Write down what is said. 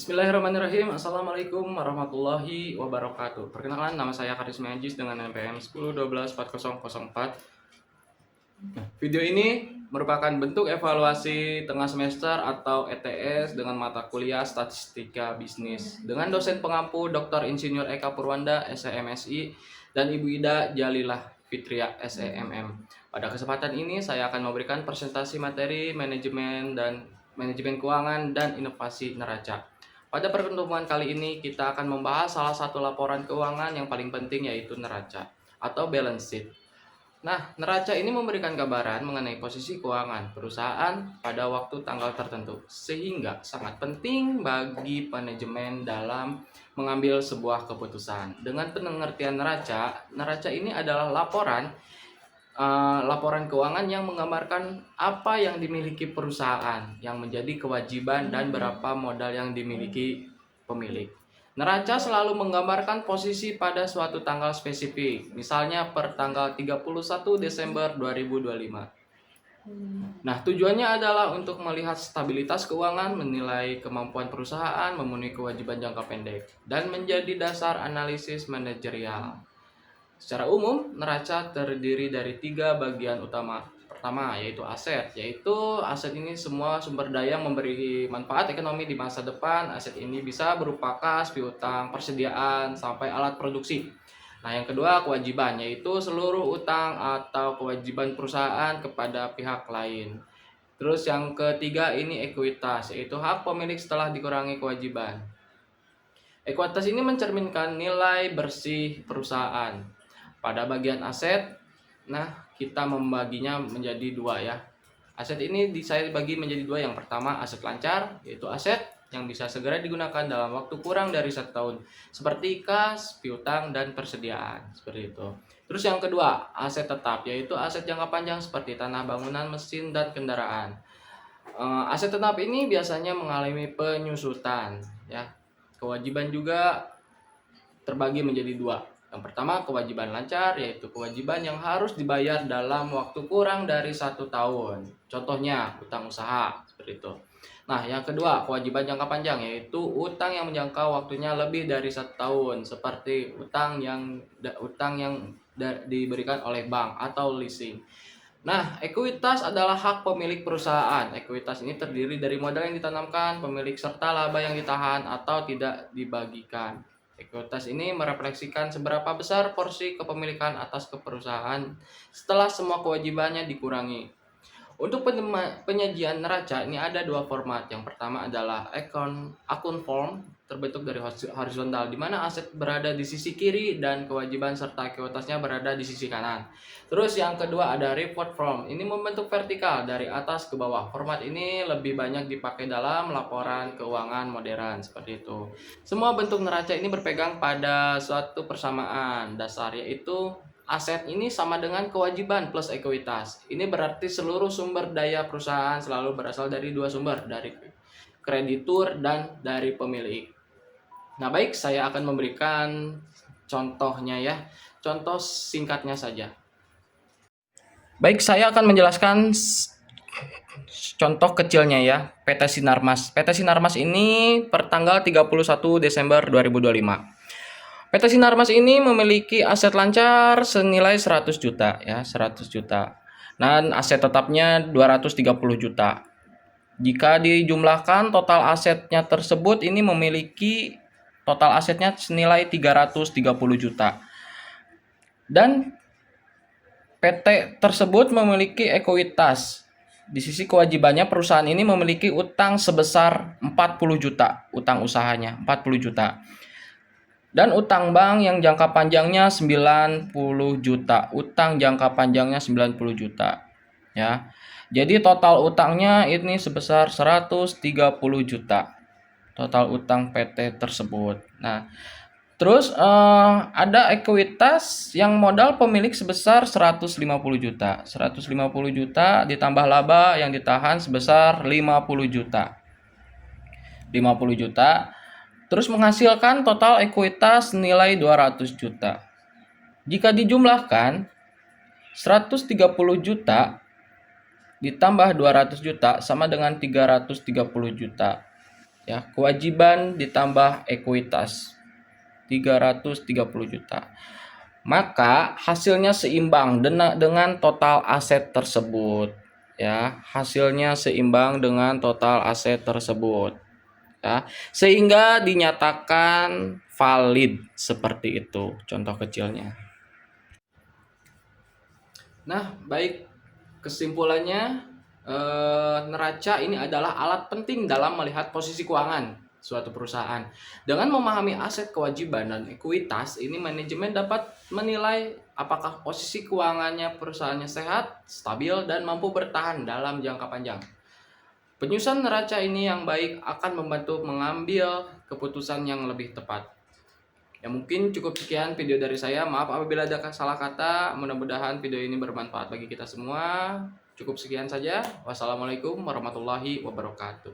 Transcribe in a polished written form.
Bismillahirrahmanirrahim. Assalamualaikum warahmatullahi wabarakatuh. Perkenalkan, nama saya Karisma Ajis dengan NPM 10124004. Video ini merupakan bentuk evaluasi tengah semester atau ETS dengan mata kuliah Statistika Bisnis dengan dosen pengampu Dr. Insinyur Eka Purwanda SEMSI dan Ibu Ida Jalilah Fitria SEMM. Pada kesempatan ini saya akan memberikan presentasi materi manajemen keuangan dan inovasi neraca. Pada pertemuan kali ini kita akan membahas salah satu laporan keuangan yang paling penting, yaitu neraca atau balance sheet. Nah, neraca ini memberikan gambaran mengenai posisi keuangan perusahaan pada waktu tanggal tertentu, sehingga sangat penting bagi manajemen dalam mengambil sebuah keputusan. Dengan pengertian neraca ini adalah laporan keuangan yang menggambarkan apa yang dimiliki perusahaan, yang menjadi kewajiban dan berapa modal yang dimiliki pemilik. Neraca selalu menggambarkan posisi pada suatu tanggal spesifik, misalnya per tanggal 31 Desember 2025. Nah, tujuannya adalah untuk melihat stabilitas keuangan, menilai kemampuan perusahaan, memenuhi kewajiban jangka pendek, dan menjadi dasar analisis manajerial. Secara umum, neraca terdiri dari 3 bagian utama. Pertama, yaitu aset. Aset ini semua sumber daya memberi manfaat ekonomi di masa depan. Aset ini bisa berupa kas, piutang, persediaan, sampai alat produksi. Nah, yang kedua, kewajiban, yaitu seluruh utang atau kewajiban perusahaan kepada pihak lain. Terus yang ketiga ini ekuitas, yaitu hak pemilik setelah dikurangi kewajiban. Ekuitas ini mencerminkan nilai bersih perusahaan. Pada bagian aset, kita membaginya menjadi dua ya. Aset ini saya bagi menjadi dua. Yang pertama, aset lancar, yaitu aset yang bisa segera digunakan dalam waktu kurang dari 1 tahun, seperti kas, piutang, dan persediaan, seperti itu. Terus yang kedua, aset tetap, yaitu aset jangka panjang seperti tanah, bangunan, mesin, dan kendaraan. Aset tetap ini biasanya mengalami penyusutan ya. Kewajiban juga terbagi menjadi dua. Yang pertama, kewajiban lancar, yaitu kewajiban yang harus dibayar dalam waktu kurang dari 1 tahun. Contohnya, utang usaha, seperti itu. Nah, yang kedua, kewajiban jangka panjang, yaitu utang yang menjangka waktunya lebih dari 1 tahun, seperti utang yang diberikan oleh bank atau leasing. Nah, ekuitas adalah hak pemilik perusahaan. Ekuitas ini terdiri dari modal yang ditanamkan pemilik serta laba yang ditahan atau tidak dibagikan. Ekuitas ini merefleksikan seberapa besar porsi kepemilikan atas perusahaan setelah semua kewajibannya dikurangi. Untuk penyajian neraca ini ada dua format. Yang pertama adalah akun form, terbentuk dari horizontal, di mana aset berada di sisi kiri dan kewajiban serta ekuitasnya berada di sisi kanan. Terus yang kedua ada report form, ini membentuk vertikal dari atas ke bawah. Format ini lebih banyak dipakai dalam laporan keuangan modern, seperti itu. Semua bentuk neraca ini berpegang pada suatu persamaan dasar, yaitu aset ini sama dengan kewajiban plus ekuitas. Ini berarti seluruh sumber daya perusahaan selalu berasal dari dua sumber, dari kreditur dan dari pemilik. Nah, baik, saya akan memberikan contohnya ya. Contoh singkatnya saja. Baik, saya akan menjelaskan contoh kecilnya ya, PT Sinarmas. PT Sinarmas ini per tanggal 31 Desember 2025. PT Sinarmas ini memiliki aset lancar senilai 100 juta ya, 100 juta. Dan aset tetapnya 230 juta. Jika dijumlahkan total asetnya tersebut ini memiliki total asetnya senilai 330 juta. Dan PT tersebut memiliki ekuitas. Di sisi kewajibannya perusahaan ini memiliki utang sebesar 40 juta, utang usahanya 40 juta. Dan utang bank yang jangka panjangnya 90 juta. Utang jangka panjangnya 90 juta. Ya. Jadi total utangnya ini sebesar 130 juta. Total utang PT tersebut. Nah, terus ada ekuitas yang modal pemilik sebesar 150 juta. 150 juta ditambah laba yang ditahan sebesar 50 juta. 50 juta. Terus menghasilkan total ekuitas nilai 200 juta. Jika dijumlahkan 130 juta ditambah 200 juta sama dengan 330 juta. Ya, kewajiban ditambah ekuitas 330 juta. Maka hasilnya seimbang dengan total aset tersebut. Ya, hasilnya seimbang dengan total aset tersebut. Ya, sehingga dinyatakan valid seperti itu contoh kecilnya. Nah, baik, kesimpulannya neraca ini adalah alat penting dalam melihat posisi keuangan suatu perusahaan. Dengan memahami aset, kewajiban, dan ekuitas, ini manajemen dapat menilai apakah posisi keuangannya perusahaannya sehat, stabil, dan mampu bertahan dalam jangka panjang. Penyusunan neraca ini yang baik akan membantu mengambil keputusan yang lebih tepat. Ya, mungkin cukup sekian video dari saya. Maaf apabila ada salah kata. Mudah-mudahan video ini bermanfaat bagi kita semua. Cukup sekian saja. Wassalamualaikum warahmatullahi wabarakatuh.